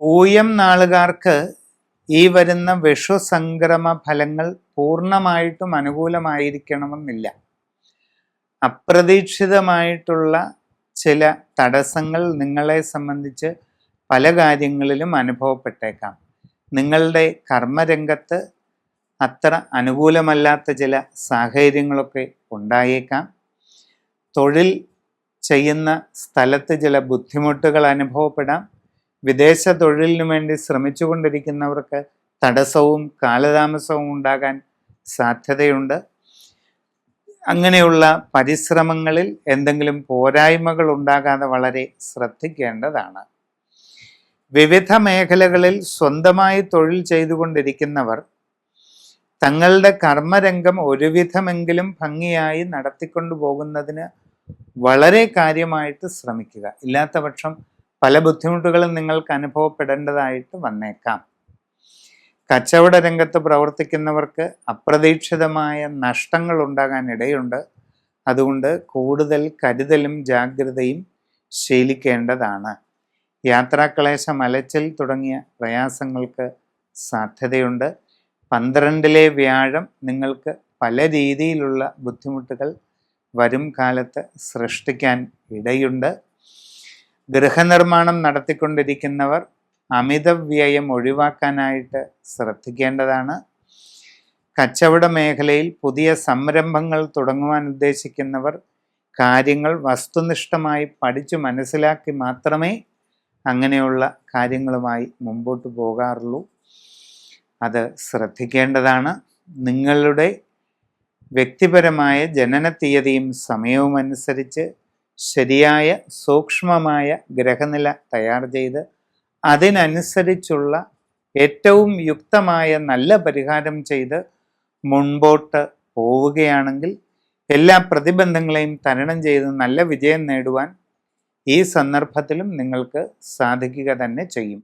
ഊയം നാളുകാർക്ക് ഈ വരുന്ന വിഷു സംക്രമ ഫലങ്ങൾ പൂർണ്ണമായിട്ടും അനുകൂലമായിരിക്കണമെന്നില്ല. അപ്രതീക്ഷിതമായിട്ടുള്ള ചില തടസ്സങ്ങൾ നിങ്ങളെ സംബന്ധിച്ച് പല കാര്യങ്ങളിലും അനുഭവപ്പെട്ടേക്കാം. നിങ്ങളുടെ കർമ്മരംഗത്ത് അത്ര അനുകൂലമല്ലാത്ത ചില സാഹചര്യങ്ങളൊക്കെ ഉണ്ടായേക്കാം. തൊഴിൽ ചെയ്യുന്ന സ്ഥലത്ത് ചില ബുദ്ധിമുട്ടുകൾ അനുഭവപ്പെടാം. വിദേശ തൊഴിലിനു വേണ്ടി ശ്രമിച്ചുകൊണ്ടിരിക്കുന്നവർക്ക് തടസ്സവും കാലതാമസവും ഉണ്ടാകാൻ സാധ്യതയുണ്ട്. അങ്ങനെയുള്ള പരിശ്രമങ്ങളിൽ എന്തെങ്കിലും പോരായ്മകൾ ഉണ്ടാകാതെ വളരെ ശ്രദ്ധിക്കേണ്ടതാണ്. വിവിധ മേഖലകളിൽ സ്വന്തമായി തൊഴിൽ ചെയ്തുകൊണ്ടിരിക്കുന്നവർ തങ്ങളുടെ കർമ്മരംഗം ഒരുവിധമെങ്കിലും ഭംഗിയായി നടത്തിക്കൊണ്ടു പോകുന്നതിന് വളരെ കാര്യമായിട്ട് ശ്രമിക്കുക. ഇല്ലാത്ത പക്ഷം പല ബുദ്ധിമുട്ടുകളും നിങ്ങൾക്ക് അനുഭവപ്പെടേണ്ടതായിട്ട് വന്നേക്കാം. കച്ചവട രംഗത്ത് പ്രവർത്തിക്കുന്നവർക്ക് അപ്രതീക്ഷിതമായ നഷ്ടങ്ങൾ ഉണ്ടാകാൻ ഇടയുണ്ട്. അതുകൊണ്ട് കൂടുതൽ കരുതലും ജാഗ്രതയും ശീലിക്കേണ്ടതാണ്. യാത്രാക്ലേശം, അലച്ചിൽ തുടങ്ങിയ പ്രയാസങ്ങൾക്ക് സാധ്യതയുണ്ട്. 12-ലെ വ്യാഴം നിങ്ങൾക്ക് പല രീതിയിലുള്ള ബുദ്ധിമുട്ടുകൾ വരും കാലത്ത് സൃഷ്ടിക്കാൻ ഇടയുണ്ട്. ഗൃഹനിർമ്മാണം നടത്തിക്കൊണ്ടിരിക്കുന്നവർ അമിത വ്യയം ഒഴിവാക്കാനായിട്ട് ശ്രദ്ധിക്കേണ്ടതാണ്. കച്ചവട മേഖലയിൽ പുതിയ സംരംഭങ്ങൾ തുടങ്ങുവാൻ ഉദ്ദേശിക്കുന്നവർ കാര്യങ്ങൾ വസ്തുനിഷ്ഠമായി പഠിച്ചു മനസ്സിലാക്കി മാത്രമേ അങ്ങനെയുള്ള കാര്യങ്ങളുമായി മുമ്പോട്ട് പോകാറുള്ളൂ. അത് ശ്രദ്ധിക്കേണ്ടതാണ്. നിങ്ങളുടെ വ്യക്തിപരമായ ജനന തീയതിയും സമയവും അനുസരിച്ച് ശരിയായ സൂക്ഷ്മമായ ഗ്രഹനില തയ്യാർ ചെയ്ത് അതിനനുസരിച്ചുള്ള ഏറ്റവും യുക്തമായ നല്ല പരിഹാരം ചെയ്ത് മുൻപോട്ട് പോവുകയാണെങ്കിൽ എല്ലാ പ്രതിബന്ധങ്ങളെയും തരണം ചെയ്ത് നല്ല വിജയം നേടുവാൻ ഈ സന്ദർഭത്തിലും നിങ്ങൾക്ക് സാധിക്കുക തന്നെ ചെയ്യും.